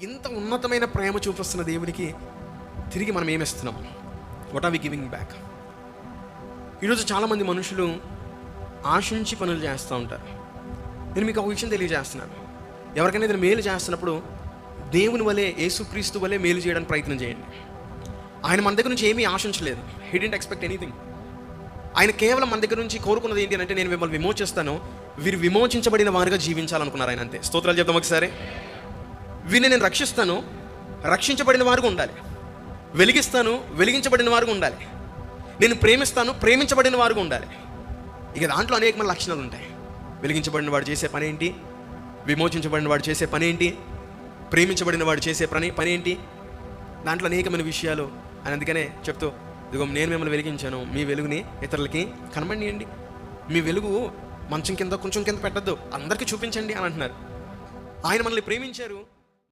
ఇంత ఉన్నతమైన ప్రేమ చూపిస్తున్న దేవునికి తిరిగి మనం ఏమిస్తున్నాం? What are we giving back? ఈరోజు చాలామంది మనుషులు ఆశించి పనులు చేస్తూ ఉంటారు. నేను మీకు ఒక విషయం తెలియజేస్తున్నాను. ఎవరికైనా ఏదైనా మేలు చేస్తున్నప్పుడు దేవుని వలె, యేసుక్రీస్తు వలె మేలు చేయడానికి ప్రయత్నం చేయండి. ఆయన మన దగ్గర నుంచి ఏమీ ఆశించలేదు. He didn't expect anything. ఆయన కేవలం మన దగ్గర నుంచి కోరుకున్నది ఏంటి అంటే, నేను మిమ్మల్ని విమోచిస్తాను, వీరు విమోచించబడిన వారుగా జీవించాలనుకున్నారు ఆయన. అంతే. స్తోత్రాలు చెప్తాం ఒకసారి. వీరిని నేను రక్షిస్తాను, రక్షించబడిన వారుగా ఉండాలి. వెలిగిస్తాను, వెలిగించబడిన వారుగా ఉండాలి. నేను ప్రేమిస్తాను, ప్రేమించబడిన వారుగా ఉండాలి. ఇక దాంట్లో అనేకమైన లక్షణాలు ఉంటాయి. వెలిగించబడిన వాడు చేసే పని ఏంటి? విమోచించబడిన వాడు చేసే పని ఏంటి? ప్రేమించబడిన వాడు చేసే పని ఏంటి? దాంట్లో అనేకమైన విషయాలు. అని అందుకనే చెప్తూ, ఇదిగో నేను మిమ్మల్ని వెలిగించాను, మీ వెలుగుని ఇతరులకి కనబడియండి. మీ వెలుగు మంచం కింద కొంచెం కింద పెట్టద్దు, అందరికీ చూపించండి అని అంటున్నారు. ఆయన మనల్ని ప్రేమించారు.